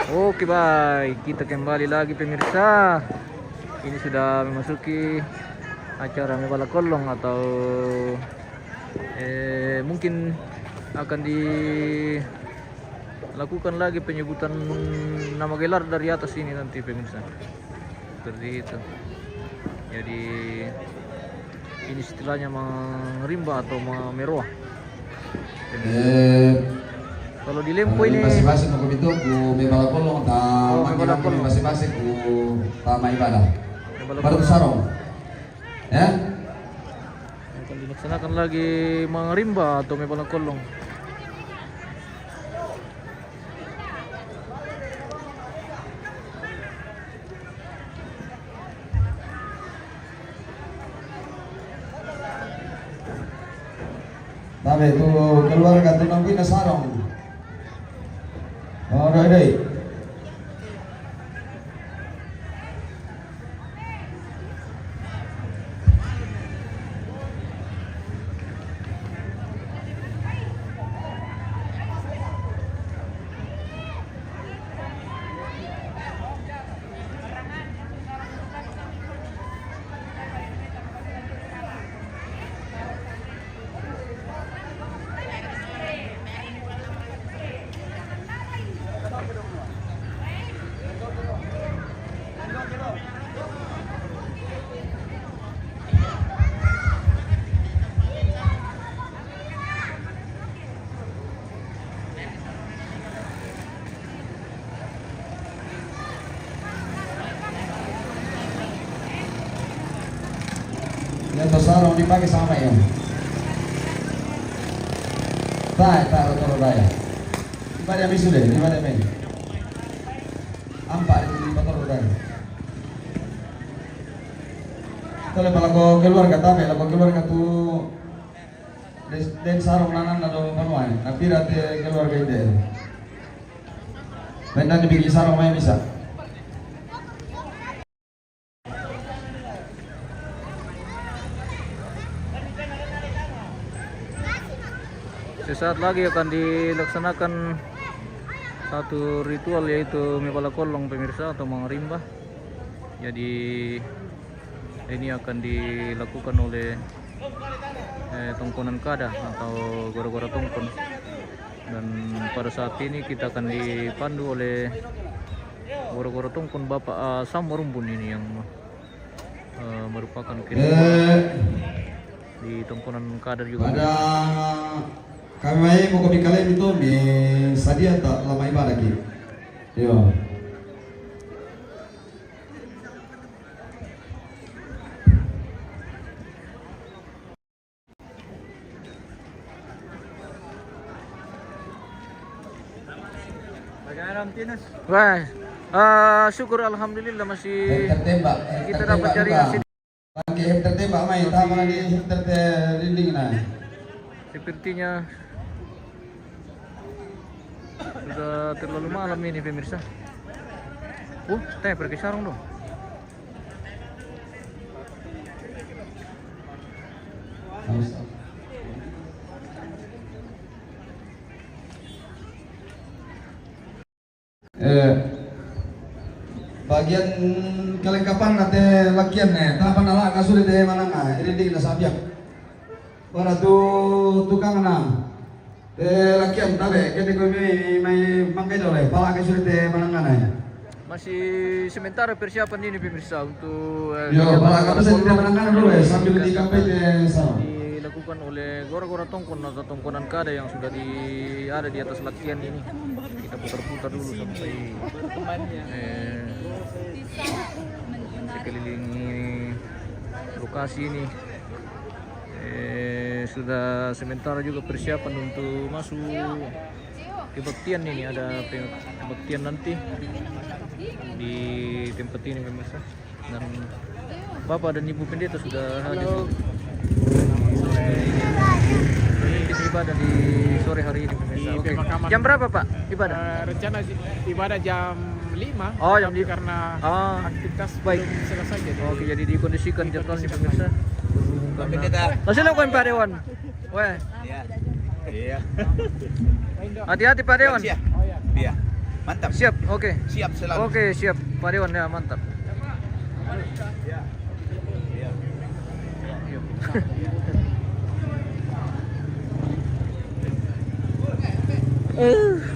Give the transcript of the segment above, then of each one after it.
Oke baik, kita kembali lagi pemirsa. Ini sudah memasuki acara Mebala Kolong atau mungkin akan dilakukan lagi penyebutan nama gelar dari atas ini nanti pemirsa. Seperti itu. Jadi ini istilahnya merimba atau meroah. Kalau di Lempo ini masing-masing hukum itu ku Mebala Kolong Mebala Kolong masing-masing ku tama ibadah. Mebala Baru Kolong. sarong. Ya? Akan dilaksanakan lagi mengerimba atau Mebala Kolong. Tapi itu keluarga tu nang bina sarong. Oh, dai. Yang sarong dipakai sama ya. Tak rotor daya. Di mana misu deh, di mana main? Ampak di motor daya. Kalau kalau keluarga tahu, kalau keluarga tu den sarong nanan atau panuan, tapi rate keluarga ide. Benda dibikin sarong main bisa. Sesaat lagi akan dilaksanakan satu ritual yaitu Mebala Kolong pemirsa atau mengerimba. Jadi ini akan dilakukan oleh Tongkonan Kada atau Gora-Gora Tongkon. Dan pada saat ini kita akan dipandu oleh Gora-Gora Tongkon Bapak Sam Rumbun ini yang merupakan ketua di Tongkonan Kada juga. Pada kami mau kopi kalian itu mi sadia tak lama ibadah lagi. Yo. Bagaimana Tinus? Wah, syukur alhamdulillah masih Tertembak. kita dapat jaringan sini. Lagi tertembak main, tak mana di tertending nah. Sepertinya sudah terlalu malam ini pemirsa. Teh pergi sarung dong. Bagian kelengkapan nanti lakian tahapan ala kasulit deh mana nggak, ini di nasabyak. Para tukang na, lakian tabe, kita kami may mangkay dole, pala kasulit deh mana nggak. Masih sementara persiapan ini pemirsa untuk Yo, pala kasulit deh mana nggak dulu sambil di kampanye dilakukan oleh Gora-Gora Tongkon atau Tongkonan Kada yang sudah ada di atas lakian ini. Kita putar-putar dulu sampai sekelilingi lokasi ini. Sudah sementara juga persiapan untuk masuk kebaktian ini, ada kebaktian nanti di tempat ini pemirsa. Dan Bapak dan Ibu Pendeta sudah hadir. Ibadah di sore hari ini pemirsa. Oke. Jam berapa Pak ibadah? Rencana ibadah jam 5. Oh, jam 5. Karena aktivitas baik. belum selesai jadi. Oke, jadi dikondisikan jadwalnya pemirsa. Masih lo Pak Dewan. Weh. Iya. Hati-hati Pak Dewan. Iya. Mantap. Siap, oke. Siap selalu. Oke, siap. Pak Dewan ya, mantap.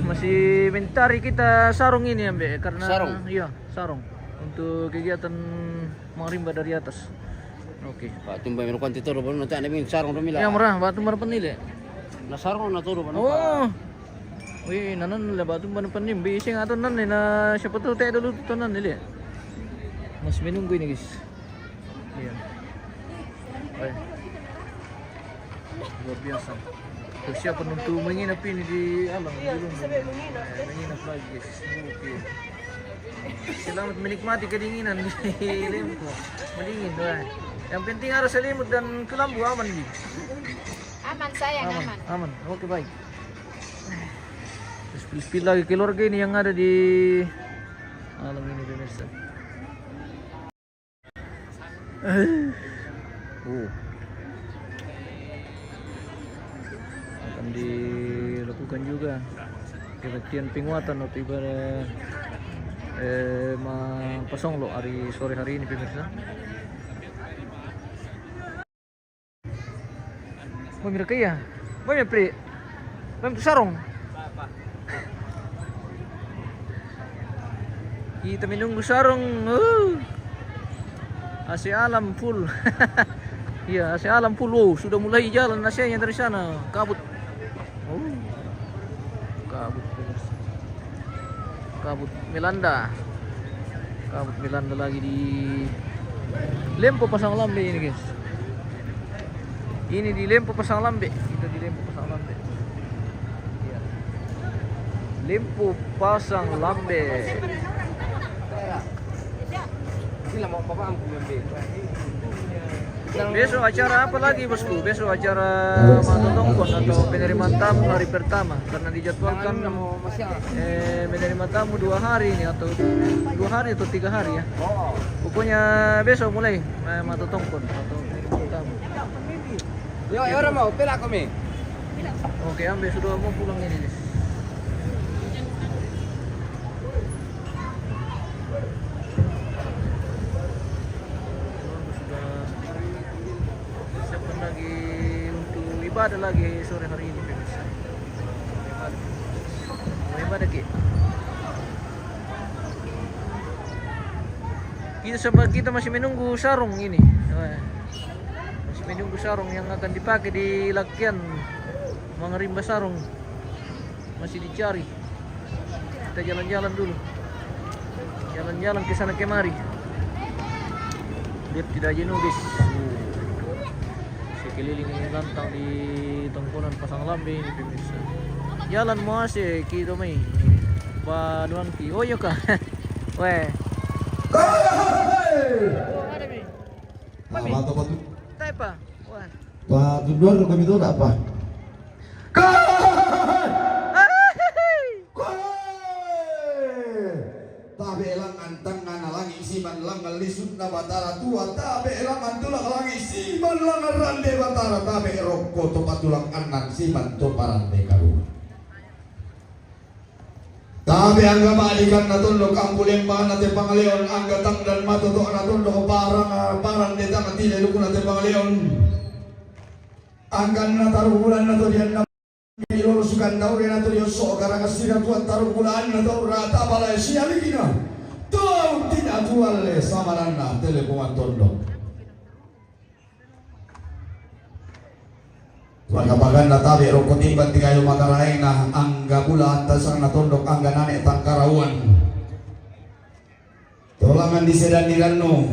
Masih mencari kita sarung ini ya, Mbak, karena Sarung? iya, sarung untuk kegiatan marimba dari atas. Oke. Pak tumba meron konti toro baru nanti anda sarong rumila. Ya murah, batu mana penile. Na sarong na toro baru. Oh. Wih, nanan lah batu mana penim. Bising atau nan na siapa tuh teh dulu tuh nan ini. Masih menunggu ini, guys. Iya. Baik. Luar biasa. Persiapan untuk menginap ini di alam. Iya, sampai menginap. Menginap lagi, guys. Oke. Selamat menikmati kedinginan di Lempo. Mendingin, wah. Yang penting harus selimut dan kelambu aman, Bi. Aman sayang, aman. Aman. Oke, baik. Spill lagi keluarga ini yang ada di alam ini, pemirsa. Akan dilakukan juga kebaktian penguatan atau ibadah pasong lo hari sore hari ini, pemirsa. Pemirsa ya, banyak pri, banyak sarung. Kita menunggu sarung. AC alam full. Iya, AC alam full. Oh, sudah mulai jalan AC-nya dari sana. Kabut. Oh. Kabut. Kabut melanda. Kabut melanda lagi di Lempo Pasang Lambe ini, guys. Ini di Lempo Pasang Lambe. Kita di Lempo Pasang Lambe. Iya. Lempo Pasang Lambe. Besok acara apa lagi, bosku? Besok acara matotongkon atau penerimaan tamu hari pertama, karena dijadwalkan menerima tamu 2 hari ini atau 2 hari atau 3 hari ya. Pokoknya besok mulai matotongkon atau penerimaan tamu. Yo, orang mau pila kami. Oke, ambil sudah mau pulang ini, guys. Ibadah lagi sore hari ini, pemirsa. Ibadah ke. Kita masih menunggu sarung ini. Masih menunggu sarung yang akan dipakai di lakian mengerimba sarung. Masih dicari. Kita jalan-jalan dulu. Jalan-jalan ke sana kemari. Biar tidak jenuh, guys. Keliling lantang di tongkonan Pasang Lambe ini, pemirsa. Jalan mo ase kita may paduan ki. Oh yo ka. Weh. Mami. Tay pa. Wah. Patudor kami itu apa? Tabe elang antang nganalangi siman langal lisut na batara tua tabe elang antulak langi siman langal rande batara tabe rokko topatulak anak siman toparande karu tabe angga maalikan na tundok ang pulembahan natin pangaleon angga tang dan matutok na tundok parang detang at tileluko natin pangaleon anggan na tarugulan na to diyan na ilurusukan daw rin nato yoso karang asira tuan tarugulan na daw rata balay siyaligina tuang tinatual samaran na teleponan tondok pagkabagan na tabi rokot iban ti kayo makaraing na angga pula antasang natondok angga nane tangkarawan tolangan di sedan di rano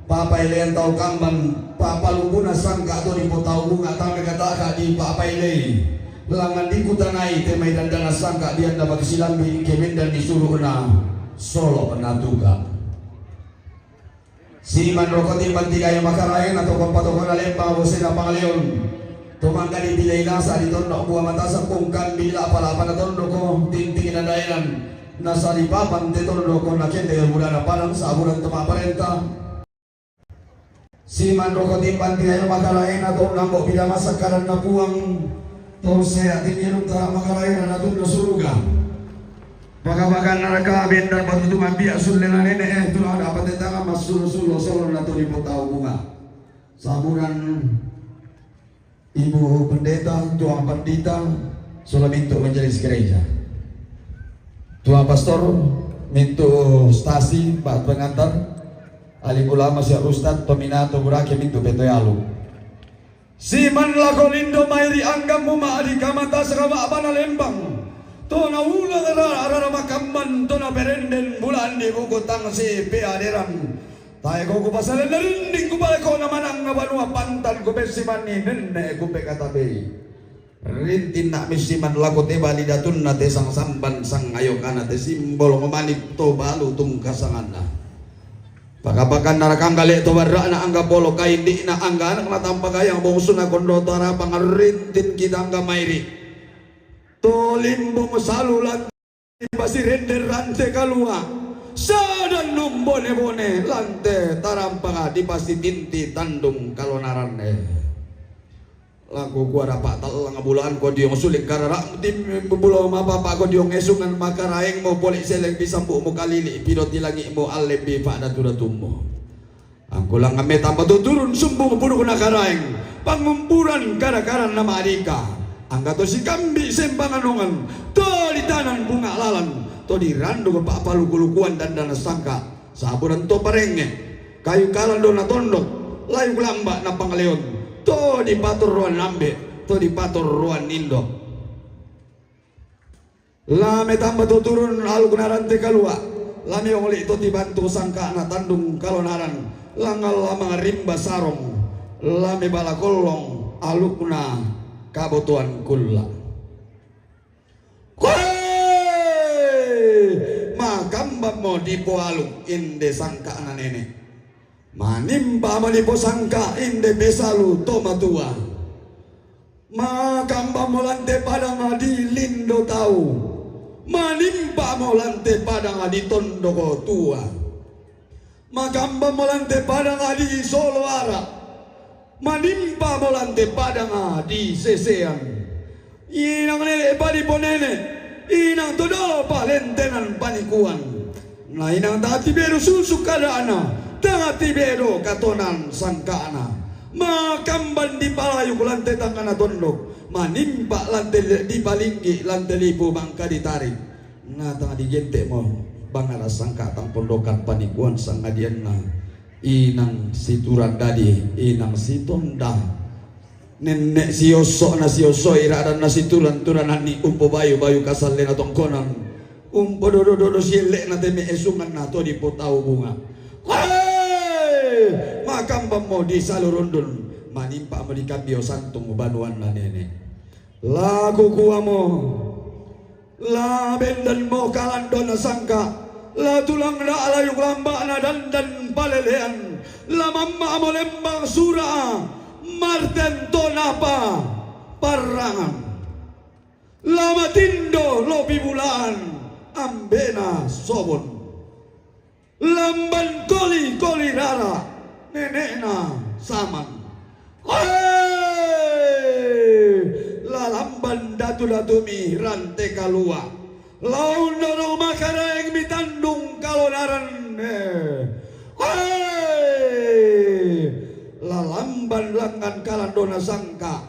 papailay tau kamban papalubo na sangka to di po tau bunga tang nagataka di papailay langan di kutanay temay dandana sangka diyan na magsilambi kemen dan disuruh na solo penatuga si man rokot iban ti kayo makaraing atau kompatokon na lemba bosin na pangaleon tumangka di bilay nasa di tondok buah mata sa kungkan bila palapan na tondok ko tingtingin na dahilan nasa di papan ti tondok ko na kente bulan na parang sa bulan tumaparenta si man rokot iban ti kayo makaraing atau nambok bila masakaran na buang tol saya tinirong ta makaraing na tundok suruga Pagkabagan narakabin dan patutungan biak sulinan nenek tulah dapat tetangga mas suluh-suluh solon atau di potau bunga. Saburan ibu pendeta, tuang pandita, sudah minta majelis gereja. Tuang pastor, minta stasi, pak pengantar, alim ulama siap ustad, peminato burake minta petoyalu. Siman lakolindo mairi anggam muma di kamata serama abana lembang. Tona ulang arara makamban tona berenden bulan di buku tang si peaderan. Tay ko pasalan na rinding ko balik ko naman ang nabanua pantan ko besiman ni nene ko pekatabe. Rintin na misiman lako te balidatun na te sang samban sang ayokan te simbol mamanip to balu tung kasangan na. Pagkabakan narakang gali to barra na angga polo kay di na angga anak natampagayang bungso na kondo tara pangarintin kita angga mayri. Tolimbo masalulan basi render rante kalua sadan num bone lante tarampanga di pasti tinti tandung kalonaran lagu gua dapat talang bulan ko diong suling karara tim bulo mapa ko diong esungan makaraeng mo polik seleng bisambu mo kalili pidot dilangi mo alebi pada turatummo angko lang ame tambah turun sumbung puno na karaeng pangumpuran gara-gara nama adika angga to si kambi sembanganongan to di tanan bunga lalan to di randu ke papa luku-lukuan dan dana sangka saburan to parenge kayu kalan dona tondok layu lamba na pangaleon to di patur ruan nambe to di patur ruan indo lame tambah to turun alu kenaran te kalua lame oli to dibantu sangka na tandung kalonaran langal lama rimba sarong lame bala kolong alukna kabutuan kula makamba mo di poaluk inde sangka na nene manimba mo di po sangka inde besalu toma tua makamba mo lante padang di lindo tau manimba mo lante padang di tondoko tua makamba mo lante padang di solo ara manimpa molante padanga di sesean inang nele padi ponene inang todolo palentenan panikuan na inang dati beru susu kadana dati beru katonan sangkana makamban di palayu lante tangana tondok manimpa lante di palinggi lante lipu bangka ditarik na tanga di gente mo bangara sangka tang pondokan panikuan sangadian na inang situran dadi inang sitonda nenek siosok na siosok iradan na situran turanan ni umpo bayu kasal lena tongkonan umpo dodo sielek na teme esungan na to di potau bunga makam pamo di salurundun manimpa mo di kambio santung banuan na nenek lagu kuamo la bendan mo kalandon na sangka la tulang na alayong lamba na dandan palelean la mamma mo lembang sura marten tonapa parangan la matindo lopi bulan ambena sobon lamban koli rara nenekna saman la lamban datu-datumi rante kalua laun dorong makareng mitandung kalonaran lalamban langan kalandona sangka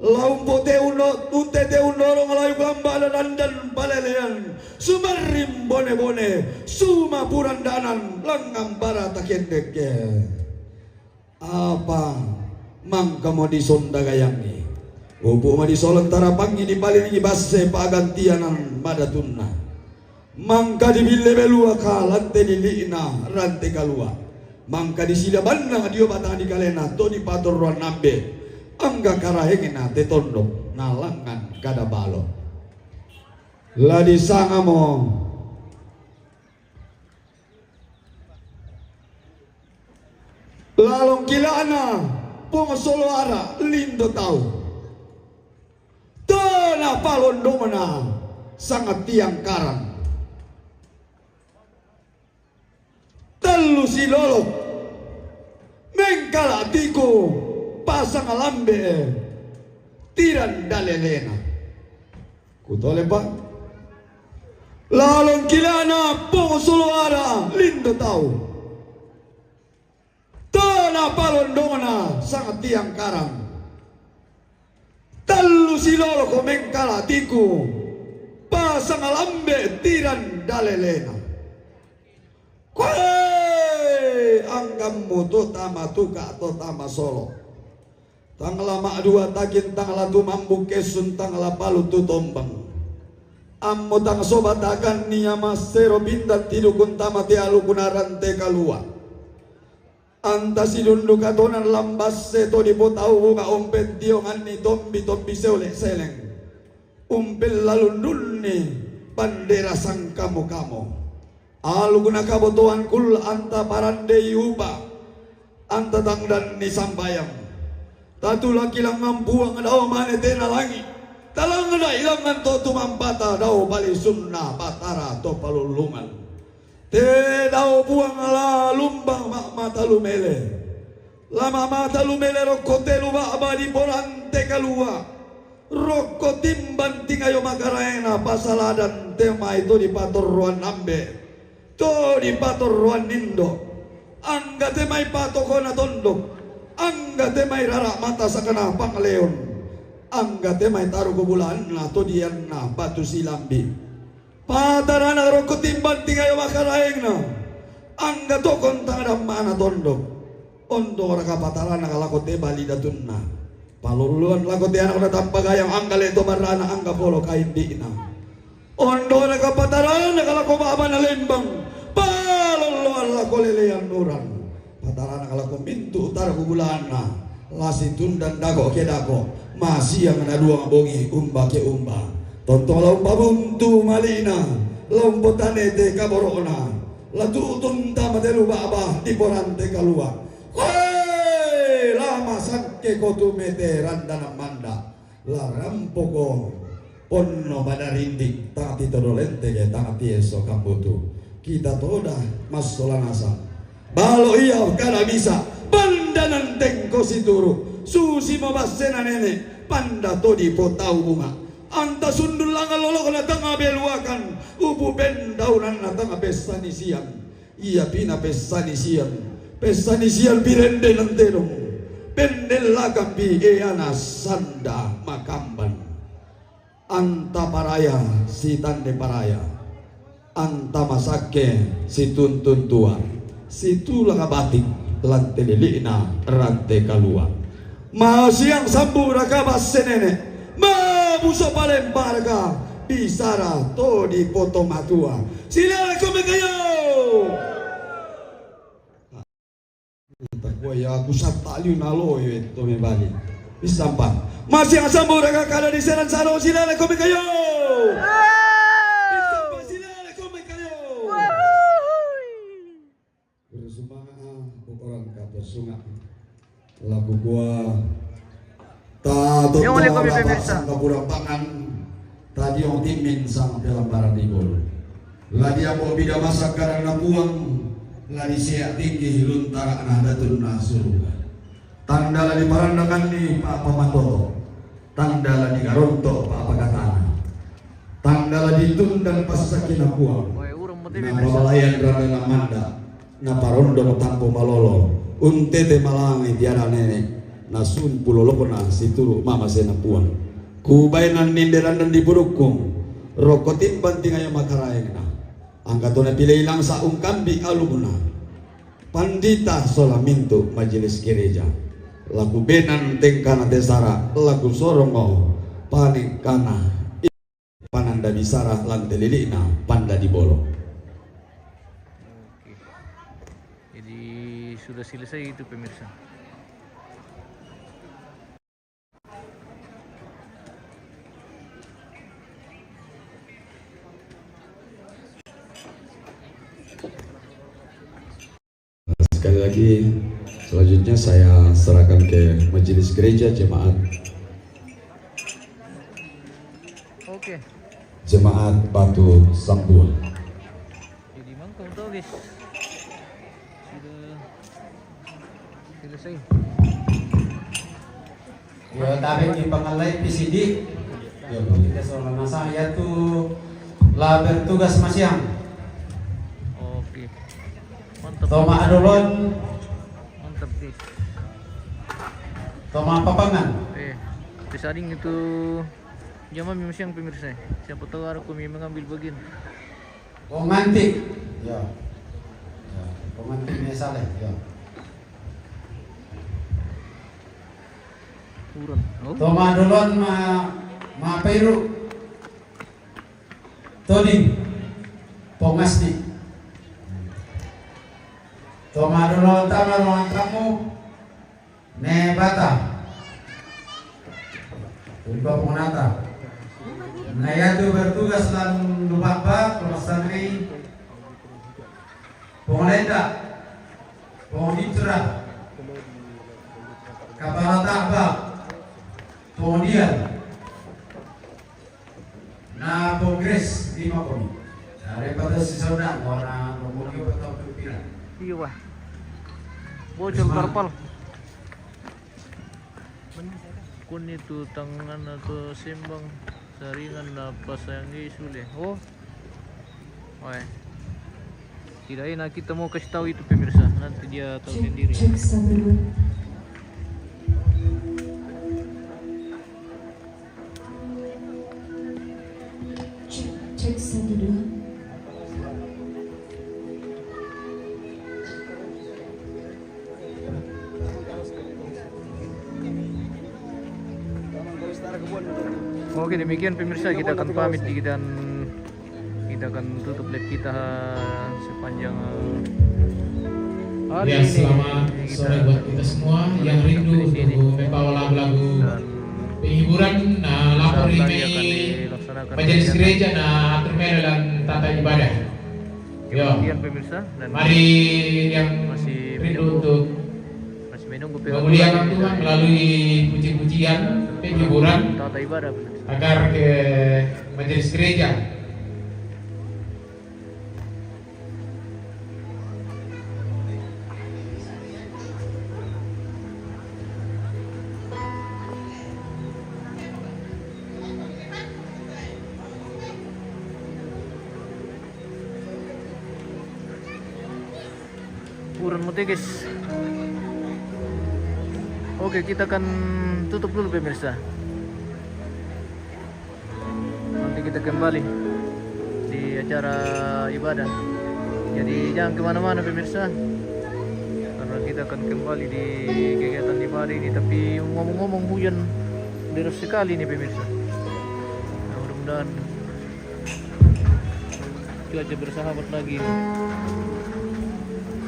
laun pote unot unte te undorong layu lamba dan palelean sumarim bone suma purandanan langang bara takendek apa mangka mau disonda gayangi upu madi solon tarapangi di paling basse pagantianan madatunna mangka di bille belua ka lante lilina rante kalua mangka di sila bandang dio batang di kalena to di pator ruan nambe angga karahengena te tondok nalangan kada balo la di sangamo lalong kilana pong solo ara lindo tau tona palondomana sangat tiang karang telu silolok mengkala tiko pasang alambe tiran dalelena kutole pak lalong kilana po suluara lindo tau. Tana palondona sangat tiang karang. Talu silolo komengkala tiku. Pasang alambe tiran dalelena. Kue anggammu to tama tuka to tama solo. Tangla mak dua takin tangla tu mambu kesun tangla palu tu tombang. Ammo tang sobat akan niya masero bindat tidukun tama tialu kunarante kalua. Anta sidundu katonan lambas seto di potau bunga ompet diongan ni tombi seolek seleng. Umpel lalundun ni bandera sang kamu. Alu guna kabotoan kul anta parande yuba. Anta tangdan ni sambayang. Tatu laki lang mampuang daw manetena langit. Talang na ilangan to tumampata daw bali sunna patara to palulungan. Te daw buang la lumbang mata lumele. Lama mata lumele rokote luba abadi porante kalua. Rokko timban tingayo magaraena pasaladan tema itu di pator ruan nambe. To di pator ruan nindo. Angga temai patokona tondok. Angga temai rara mata sakana pangleon. Angga temai taruh kebulan na to dian na batu silambi. Patarana rokko timban tingayo makaraengna. Angga to kontang mana tondok. Ondo raka patarana kalako te bali datunna. Paluluan lako te anak na tampagayang angga leto marana angga polo kaindina. Ondo raka patarana kalako baba na lembang. Paluluan lako leleang nuran. Patarana kalako mintu utara kubulana. Lasi tundan dago ke dago. Masih yang ada dua bongi umba ke umba. Tonton lau pabuntu malina, lompotane te kaborona, latu tunta matelu baba di porante kalua. Hei, lama sakke kotu mete randana manda, la rampoko ponno badarindik tangati todolente ke tangati eso kambutu. Kita toda masolanasa. Balo iya kada bisa, pandanan tengko situru, susi mabasena nene, panda todi potau bunga. Anta sundul langal lolo kena tengah beluakan ubu bendaunan na tengah pesani siang. Iya pina pesani siang birende nantenong bendel lagam pi eana sanda makamban. Anta paraya si tande paraya. Anta masake si tuntun tua. Si tulang batik lante lilina rante kalua. Masiang sambu rakabas senene. Mabuso palembarga bisara to di poto matua. Sila kami kayo. Ya aku satali nalo itu membali. Bisampa. Masih yang sambu raga kada di seran saro sila kami kayo. Bisampa sila kami kayo. Bersemangat orang kata sungai. Lagu gua tato kapura pangan tadi yang timin sang dalam barang dibol. Ladi aku bida masak karang napuang ladi sehat tinggi luntara nahdlatul surga. Tanda ladi parandakan ni Pak Matoto. Tanda ladi garonto Pak Pakatana. Tanda ladi tundang pasaki napuang. Na babalayan rada namanda. Na parondo tampo malolo. Untete malangi tiada nenek. Nasun pulo lokona situru mama sena puan kubainan ninderan dan diburukung rokotin banting ayo makaraengna angkatona pilih ilang saung kambi alumna pandita solamintu majelis gereja lagu benan tengkana desara lagu sorongo panik kana pananda bisara lante lilina panda di bolo. Jadi sudah selesai itu pemirsa. Sekali lagi selanjutnya saya serahkan ke majelis gereja jemaat. Oke. Jemaat Batu Sambul. Jadi mangkok tulis. Sudah selesai. Ya tarik di pengalai PCD. Ya kita soal masa ya tuh lah bertugas Mas Yang. Toma Adolon, Mantap guys. Toma Papangan. Pesading itu jam memang siang pemirsa. Siapa tahu aku mengambil bagian. Pengantik. Ya. Ya, pengantiknya salah. Ya. Urun. Oh. Toma Adolon ma Peru. Toding. Pongasni. Toma Adolon tama ruang kamu. Ne bata. Ulpa Punata. Nah itu bertugas dalam Lubaba, Pelaksanai, Pengelenda, Pengitra, Kepala Takba, Pengundian, nah Kongres di Makoni. Daripada sisona orang Romogi atau pimpinan. Iya wah. Bocor karpal. Kun itu tangan atau sembang saringan apa sayang sulit. Oh. Wah. Kirain kita mau kasih tahu itu pemirsa, nanti dia tahu sendiri. Cek 1 2. Cek 1 2. Oke, demikian pemirsa, kita akan pamit dan kita akan tutup live kita sepanjang hari Ya, ini. selamat sore buat kita semua yang rindu untuk membawa lagu-lagu penghiburan. Nah, lapor ini majelis gereja nah atur melo dan tata ibadah. Yo, Demikian pemirsa, dan mari yang masih rindu menunggu untuk menunggu memuliakan Tuhan melalui puji-pujian penghiburan tata ibadah pemirsa. agar ke majelis gereja. Urun mute guys. Oke, kita akan tutup dulu pemirsa. Nanti kita kembali di acara ibadah. Jadi jangan kemana-mana pemirsa, karena kita akan kembali di kegiatan ibadah ini. Tapi ngomong-ngomong hujan deras sekali nih pemirsa. Nah, mudah-mudahan cuaca bersahabat lagi.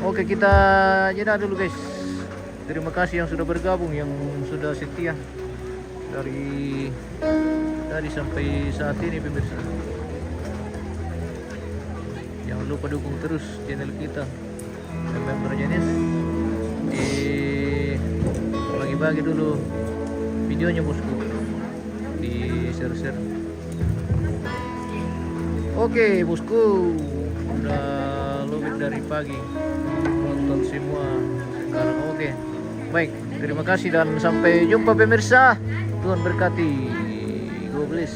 Oke, kita jeda dulu guys. Terima kasih yang sudah bergabung, yang sudah setia dari tadi sampai saat ini pemirsa. Jangan lupa dukung terus channel kita Member Jenis. Bagi-bagi dulu videonya bosku, di share-share. Oke bosku, udah lebih dari pagi nonton semua sekarang. Oke, baik, terima kasih dan sampai jumpa pemirsa. Tuhan berkati. God bless.